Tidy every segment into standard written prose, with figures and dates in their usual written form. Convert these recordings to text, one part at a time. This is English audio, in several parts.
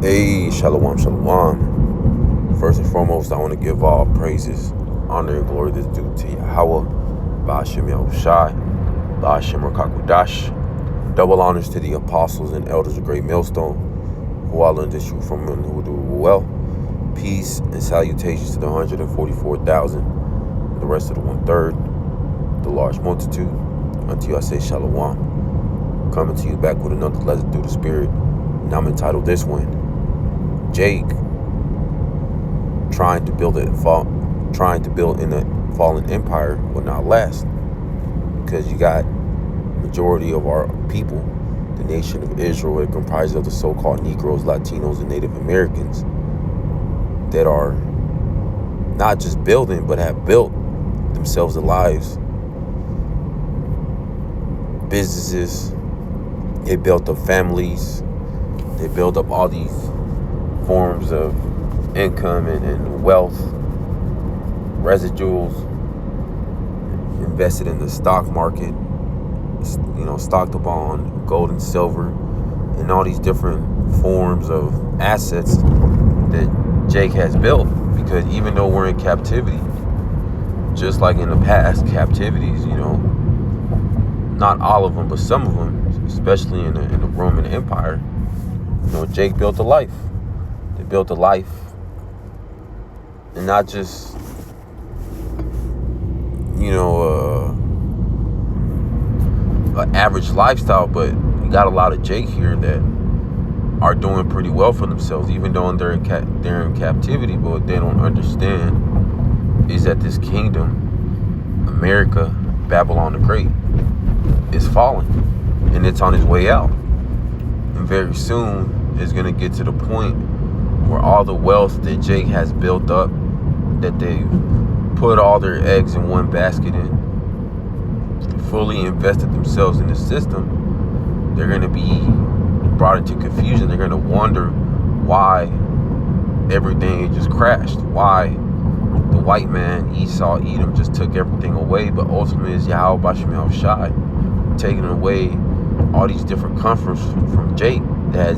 Hey, shalom, shalom. First and foremost, I want to give all praises, honor, and glory that's due to Yahweh, Ba'ashem Yahushai, Ba'ashem Rakakwadash. Double honors to the apostles and elders of Great Millstone, who all learned this truth from and who do it well. Peace and salutations to the 144,000, the rest of the 1/3, the large multitude. Unto you I say shalom. Coming to you back with another lesson through the Spirit. And I'm entitled this one, Jake trying to build in a fallen empire will not last, because you got majority of our people, the nation of Israel, it comprises of the so-called Negroes, Latinos, and Native Americans that are not just building but have built themselves lives, businesses. They built up families. They build up all these forms of income and wealth, residuals, invested in the stock market, stocked up on gold and silver, and all these different forms of assets that Jake has built. Because even though we're in captivity, just like in the past captivities, not all of them, but some of them, especially in the Roman Empire, Jake built a life. They built a life, and not just, an average lifestyle, but you got a lot of Jake here that are doing pretty well for themselves, even though they're in captivity. But what they don't understand is that this kingdom, America, Babylon the Great, is falling, and it's on its way out. And very soon, it's going to get to the point where all the wealth that Jake has built up, that they've put all their eggs in one basket in, fully invested themselves in the system, they're going to be brought into confusion. They're going to wonder why everything just crashed, why the white man, Esau, Edom, just took everything away. But ultimately, it's Yahweh Ba'ashem Yahushai taking away all these different comforts from Jake that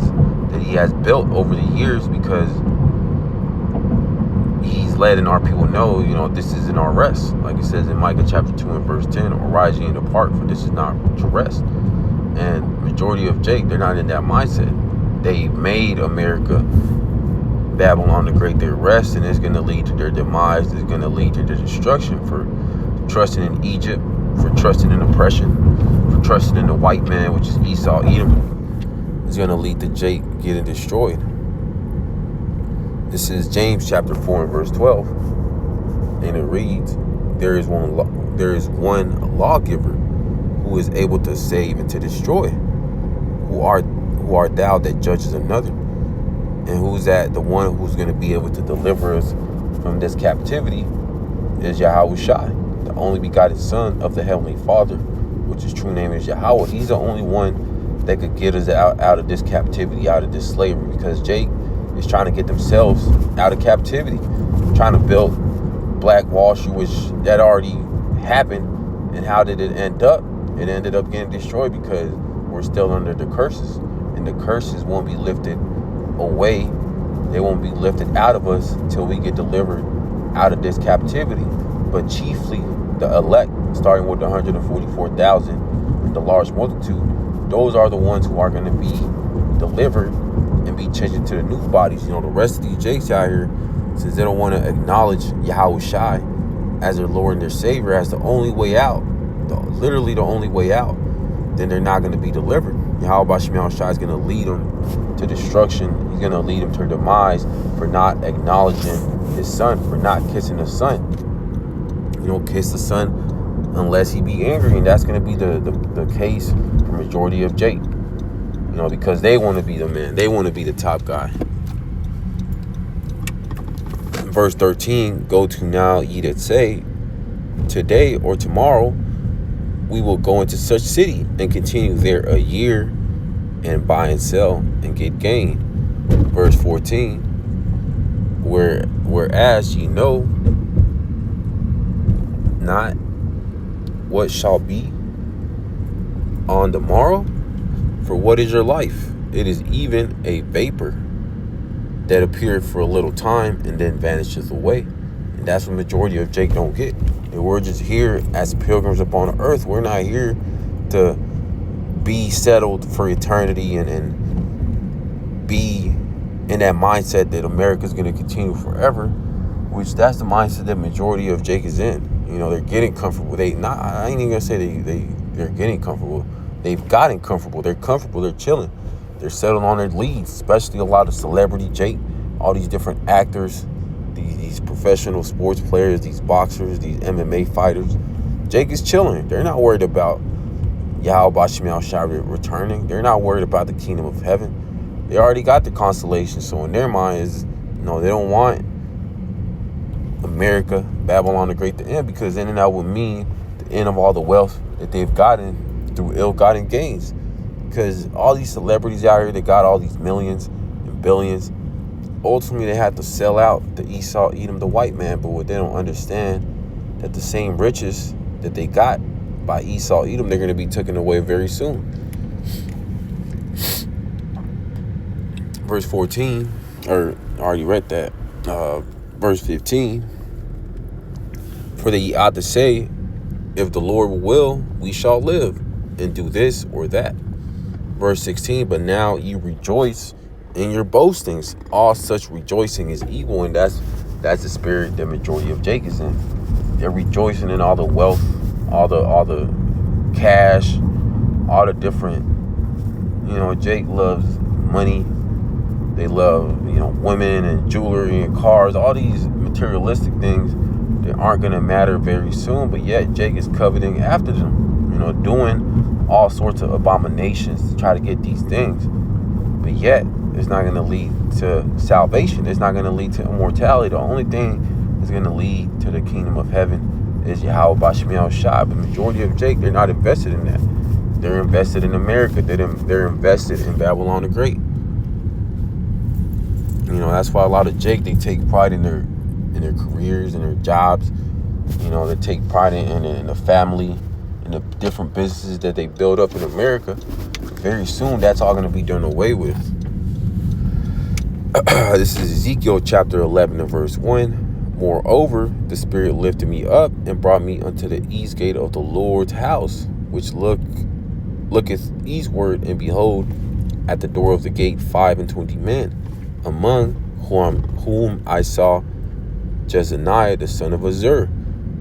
he has built over the years, because he's letting our people know, this isn't our rest. Like it says in Micah chapter 2 and verse 10, arise ye and depart, for this is not your rest. And majority of Jake, they're not in that mindset. They made America, Babylon the Great, their rest, and it's going to lead to their demise. It's going to lead to their destruction for trusting in Egypt, for trusting in oppression, for trusting in the white man, which is Esau, Edom. It's going to lead to Jake getting destroyed. This is James chapter 4 and verse 12. And it reads, there is one lawgiver who is able to save and to destroy. Who art thou that judges another? And who's that? The one who's going to be able to deliver us from this captivity is Yahushai, the only begotten Son of the Heavenly Father, which his true name is Yahweh. He's the only one that could get us out of this captivity, out of this slavery, because Jake is trying to get themselves out of captivity, trying to build Black Wall Street, which that already happened. And how did it end up? It ended up getting destroyed because we're still under the curses, and the curses won't be lifted away. They won't be lifted out of us until we get delivered out of this captivity. But chiefly the elect, starting with the 144,000 and the large multitude, those are the ones who are going to be delivered and be changed into the new bodies. The rest of these Jakes out here, since they don't want to acknowledge Yahushai as their Lord and their Savior, as the only way out, literally the only way out, then they're not going to be delivered. Yahweh Ba'ashem Yahushai is going to lead them to destruction. He's going to lead them to their demise for not acknowledging his Son, for not kissing the Son. You don't kiss the Son unless he be angry, and that's going to be the case for majority of Jake. Because they want to be the man. They want to be the top guy. Verse 13, go to now ye that say, today or tomorrow we will go into such city and continue there a year and buy and sell and get gain. Verse 14, whereas ye know not what shall be on the morrow, For what is your life? It is even a vapor that appeared for a little time and then vanishes away. And that's what majority of Jake don't get. And we're just here as pilgrims upon earth. We're not here to be settled for eternity and be in that mindset that America's going to continue forever, which that's the mindset that majority of Jake is in. You know, they're getting comfortable. I ain't even going to say they're getting comfortable. They've gotten comfortable. They're comfortable. They're chilling. They're settling on their leads, especially a lot of celebrity Jake, all these different actors, these professional sports players, these boxers, these MMA fighters. Jake is chilling. They're not worried about Yahweh Shemiel Shai returning. They're not worried about the kingdom of heaven. They already got the constellation. So in their mind is, they don't want America, Babylon the Great to end, because then that would mean the end of all the wealth that they've gotten through ill-gotten gains. Because all these celebrities out here, they got all these millions and billions. Ultimately, they have to sell out the Esau, Edom, the white man. But what they don't understand, that the same riches that they got by Esau, Edom, they're going to be taken away very soon. Verse 14, or I already read that. Verse 15. For they ought to say, if the Lord will, we shall live and do this or that. Verse 16, but now you rejoice in your boastings. All such rejoicing is evil, and that's the spirit the majority of Jake is in. They're rejoicing in all the wealth, all the cash, all the different, Jake loves money. They love, women and jewelry and cars, all these materialistic things that aren't going to matter very soon. But yet Jake is coveting after them, doing all sorts of abominations to try to get these things. But yet it's not going to lead to salvation. It's not going to lead to immortality. The only thing that's going to lead to the kingdom of heaven is Yahweh Shemiel Shai. But the majority of Jake, they're not invested in that. They're invested in America. They're invested in Babylon the Great. That's why a lot of Jake, they take pride in their careers and their jobs. They take pride in the family and the different businesses that they build up in America. Very soon, that's all going to be done away with. This is Ezekiel chapter 11 and verse 1. Moreover, the Spirit lifted me up and brought me unto the east gate of the Lord's house, which looketh eastward, and behold, at the door of the gate 25 men, among whom I saw Jezaniah the son of Azur,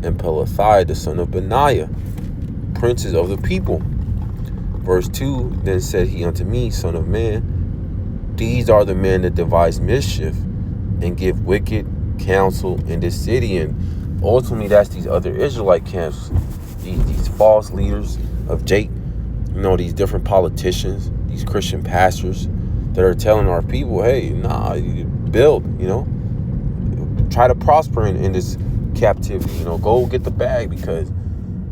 and Pelathiah the son of Benaiah, princes of the people. Verse 2, then said he unto me, Son of man, these are the men that devise mischief and give wicked counsel in this city. And ultimately, that's these other Israelite camps, these false leaders of Jake, these different politicians, these Christian pastors that are telling our people, hey, you build, try to prosper in this captivity, go get the bag, because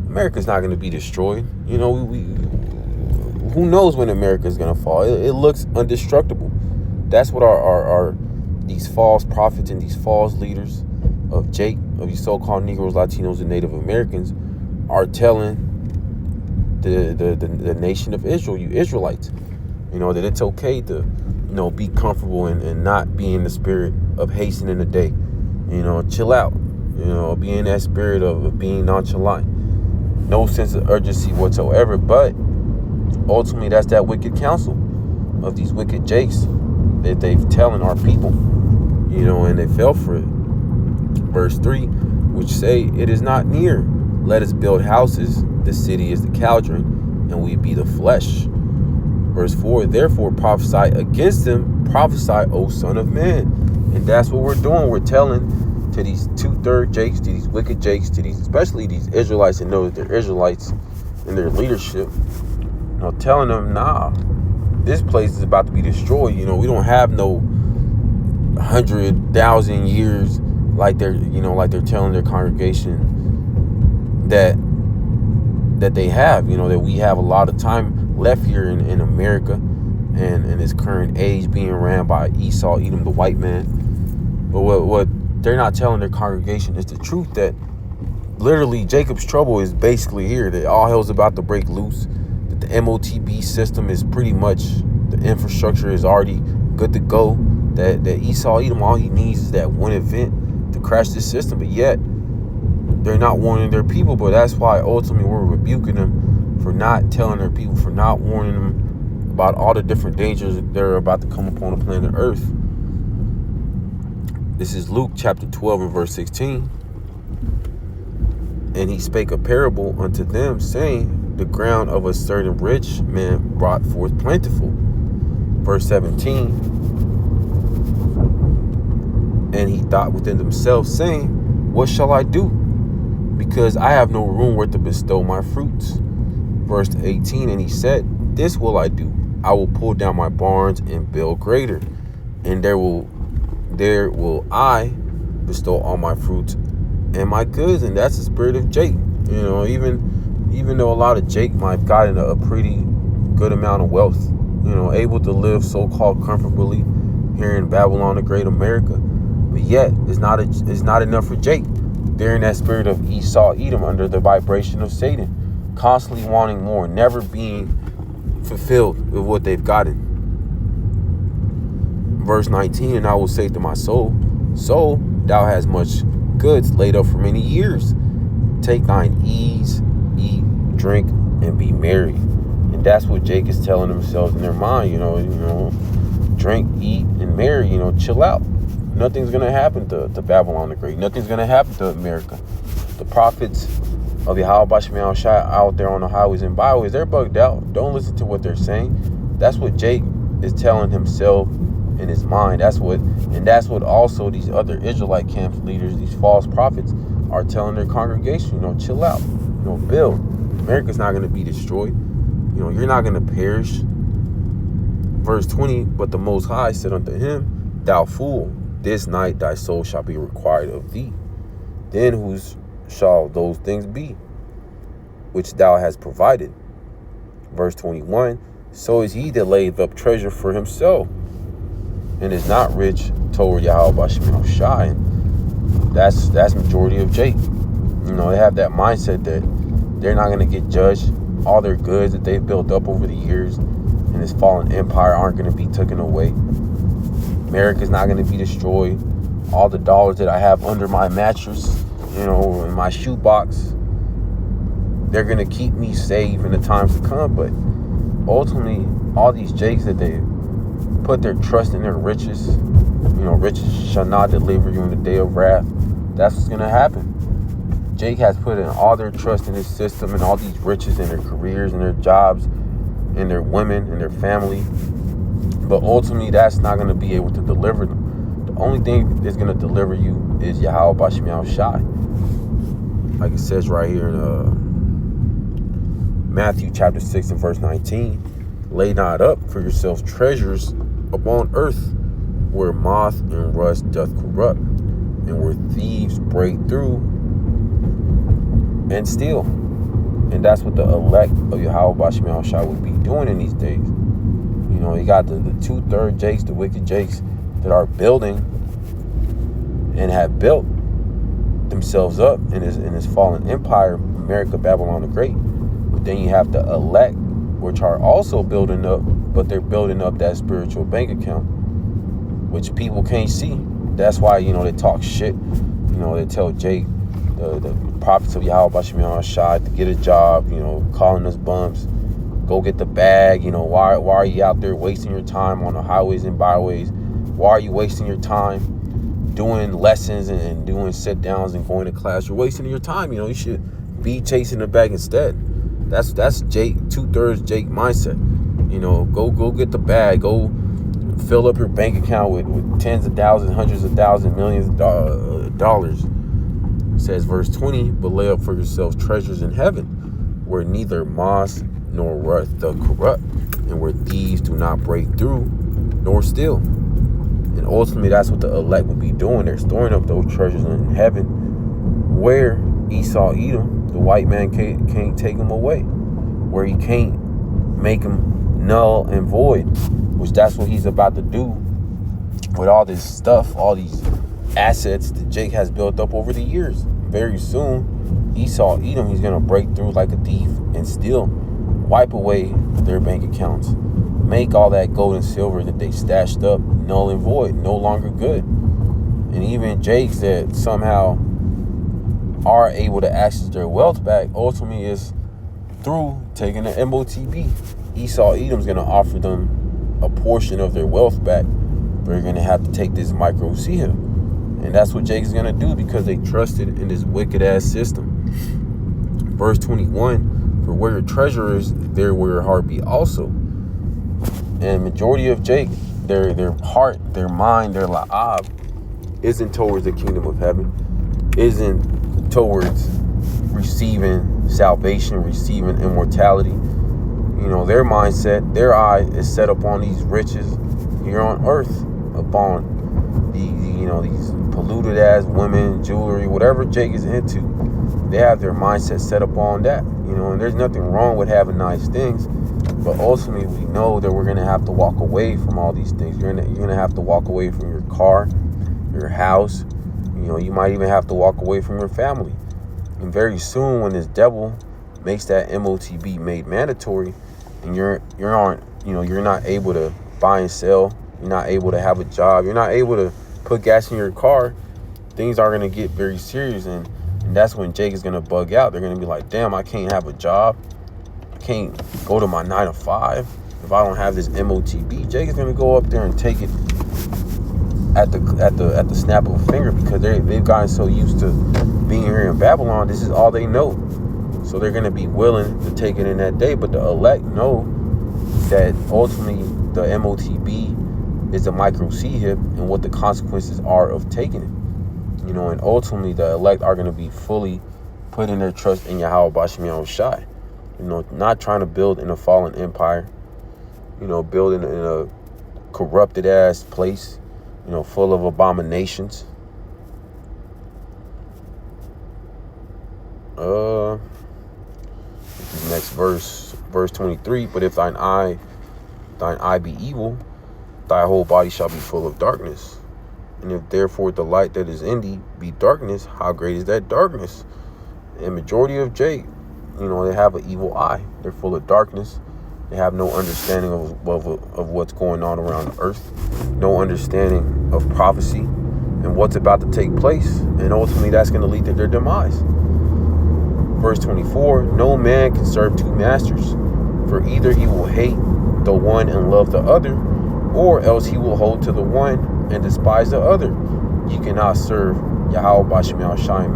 America's not going to be destroyed. Who knows when America's going to fall? It looks indestructible. That's what our these false prophets and these false leaders of Jake, of these so-called Negroes, Latinos, and Native Americans are telling the nation of Israel, you Israelites, that it's okay to, be comfortable and not be in the spirit of hastening the day. Chill out. Be in that spirit of being nonchalant. No sense of urgency whatsoever. But ultimately, that's that wicked counsel of these wicked Jakes that they've telling our people, and they fell for it. Verse 3, which say, it is not near. Let us build houses. The city is the cauldron, and we be the flesh. Verse 4, therefore prophesy against them. Prophesy, O son of man. And that's what we're doing. We're telling to these 2/3 Jakes, to these wicked Jakes, to these, especially these Israelites that know that they're Israelites in their leadership, telling them, this place is about to be destroyed. We don't have no 100,000 years like they're telling their congregation that they have, that we have a lot of time left here in America and in this current age being ran by Esau, Edom, the white man. But what they're not telling their congregation is the truth, that literally Jacob's trouble is basically here, that all hell's about to break loose, that the MOTB system is pretty much, the infrastructure is already good to go. that Esau Edom, all he needs is that one event to crash this system. But yet they're not warning their people. But that's why ultimately we're rebuking them for not telling their people, for not warning them about all the different dangers that they're about to come upon the planet Earth. This is Luke chapter 12 and verse 16. And he spake a parable unto them, saying, the ground of a certain rich man brought forth plentiful. Verse 17. And he thought within himself, saying, what shall I do? Because I have no room where to bestow my fruits. Verse 18. And he said, this will I do. I will pull down my barns and build greater, and there will I bestow all my fruits and my goods. And that's the spirit of Jake. You know, even though a lot of Jake might have gotten a pretty good amount of wealth, you know, able to live so-called comfortably here in Babylon, the great America, but yet it's not enough for Jake. They're in that spirit of Esau Edom, under the vibration of Satan, constantly wanting more, never being fulfilled with what they've gotten. Verse 19, and I will say to my soul, soul, thou hast much goods laid up for many years. Take thine ease, eat, drink, and be merry. And that's what Jake is telling themselves in their mind, you know, drink, eat, and marry, you know, chill out. Nothing's going to happen to Babylon the Great. Nothing's going to happen to America. The prophets of Yahweh Shemel Shai out there on the highways and byways, they're bugged out. Don't listen to what they're saying. That's what Jake is telling himself in his mind. That's what also these other Israelite camp leaders, these false prophets, are telling their congregation, you know, chill out, you know, build. America's not going to be destroyed. You know, you're not going to perish. Verse 20, but the Most High said unto him, thou fool, this night thy soul shall be required of thee. Then whose shall those things be which thou hast provided? Verse 21, so is he that layeth up treasure for himself, and is not rich toward Yahweh Shemel Shai. And that's majority of Jake. You know, they have that mindset that they're not going to get judged. All their goods that they've built up over the years in this fallen empire aren't going to be taken away. America's not going to be destroyed. All the dollars that I have under my mattress, you know, in my shoebox, they're going to keep me safe in the times to come. But ultimately, all these Jakes that they put their trust in their riches, you know, riches shall not deliver you in the day of wrath. That's what's going to happen. Jake has put in all their trust in his system and all these riches in their careers and their jobs and their women and their family. But ultimately, that's not going to be able to deliver them. The only thing that's going to deliver you is Yahweh Shemel Shai. Like it says right here in Matthew chapter 6 and verse 19, lay not up for yourselves treasures upon earth, where moth and rust doth corrupt, and where thieves break through and steal. And that's what the elect of Yahweh Shemel Shai would be doing in these days. You know, you got the 2/3 Jakes, the wicked Jakes, that are building and have built themselves up in this fallen empire, America, Babylon the Great. But then you have the elect, which are also building up, but they're building up that spiritual bank account, which people can't see. That's why, you know, they talk shit. You know, they tell Jake, the prophets of Yahweh Shemel Shai, to get a job, you know, calling us bums. Go get the bag. You know, why are you out there wasting your time on the highways and byways? Why are you wasting your time doing lessons and doing sit downs and going to class? You're wasting your time. You know, you should be chasing the bag instead. That's Jake, 2/3 Jake mindset. You know, go get the bag. Go fill up your bank account with tens of thousands, hundreds of thousands, millions of dollars. It says verse 20, but lay up for yourselves treasures in heaven, where neither moss nor rust doth corrupt, and where thieves do not break through nor steal. And ultimately, that's what the elect will be doing. They're storing up those treasures in heaven, where Esau Edom, the white man, can't take them away, where he can't make them null and void, which that's what he's about to do with all this stuff, all these assets that Jake has built up over the years. Very soon, Esau Edom, he's going to break through like a thief and steal, wipe away their bank accounts, make all that gold and silver that they stashed up null and void, no longer good. And even Jakes that somehow are able to access their wealth back ultimately is through taking the MOTB. Esau Edom's going to offer them a portion of their wealth back. They're going to have to take this micro Siha. And that's what Jakes is going to do because they trusted in this wicked ass system. Verse 21, for where your treasure is, there will your heart be also. And majority of Jake, their heart, their mind, their la'ab isn't towards the kingdom of heaven, isn't towards receiving salvation, receiving immortality. You know, their mindset, their eye is set upon these riches here on earth, upon these polluted ass women, jewelry, whatever Jake is into. They have their mindset set upon that, and there's nothing wrong with having nice things, but ultimately we know that we're gonna have to walk away from all these things. You're gonna have to walk away from your car, your house. You might even have to walk away from your family. And very soon, when this devil makes that MOTB made mandatory, and you're not able to buy and sell, you're not able to have a job, you're not able to put gas in your car, things are gonna get very serious, and that's when Jake is gonna bug out. They're gonna be like, damn, I can't have a job, I can't go to my 9 to 5 if I don't have this MOTB. Jake is gonna go up there and take it at the snap of a finger, because they've gotten so used to being here in Babylon. This is all they know, so they're gonna be willing to take it in that day. But the elect know that ultimately the MOTB is a micro C-hip and what the consequences are of taking it. And ultimately the elect are going to be fully putting their trust in Yahweh Bashim Yahushai. Not trying to build in a fallen empire, building in a corrupted ass place, full of abominations. Next verse 23, but if thine eye be evil, thy whole body shall be full of darkness. And if therefore the light that is in thee be darkness, how great is that darkness? And majority of Jake, they have an evil eye. They're full of darkness. They have no understanding of what's going on around the earth, no understanding of prophecy and what's about to take place. And ultimately that's going to lead to their demise. Verse 24, no man can serve two masters, for either he will hate the one and love the other, or else he will hold to the one and despise the other. You cannot serve Yahweh Bashim Yahushai and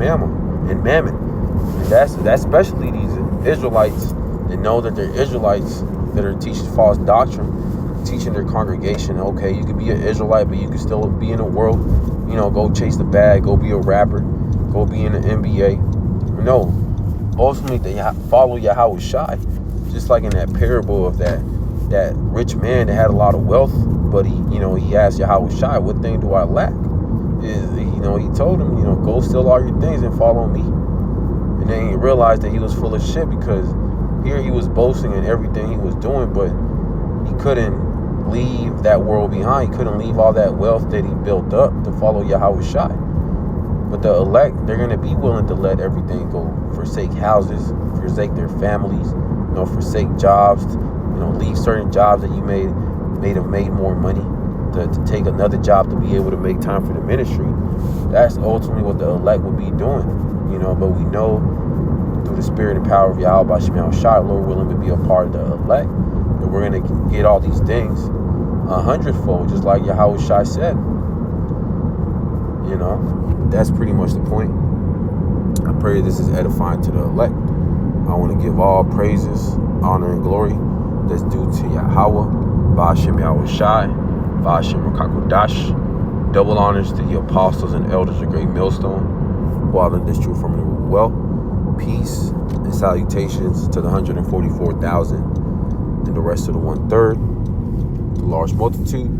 Mammon. And that's especially these Israelites that know that they're Israelites that are teaching false doctrine, teaching their congregation, okay, you could be an Israelite, but you can still be in the world, go chase the bag, go be a rapper, go be in the NBA. No, ultimately they follow Yahweh Shai. Just like in that parable of that rich man that had a lot of wealth, but he asked Yahweh Shai, what thing do I lack? He told him, go sell all your things and follow me. And then he realized that he was full of shit, because here he was boasting in everything he was doing, but he couldn't leave that world behind. He couldn't leave all that wealth that he built up to follow Yahweh Shai. But the elect, they're going to be willing to let everything go, forsake houses, forsake their families, forsake jobs, leave certain jobs that you may have made more money to take another job to be able to make time for the ministry. That's ultimately what the elect will be doing, but we know through the spirit and power of Yahweh Bashim Yahushai, Lord willing, to be a part of the elect, that we're going to get all these things 100-fold, just like Yahweh Shai said. That's pretty much the point. I pray this is edifying to the elect. I want to give all praises, honor, and glory that's due to Yahweh, Ba'ashem Yahushai, Ba'ashem Rakakodash. Double honors to the apostles and elders of Great Millstone, who all in this truth from the well. Peace and salutations to the 144,000 and the rest of the 1/3, the large multitude.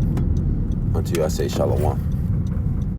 Until I say Shalom.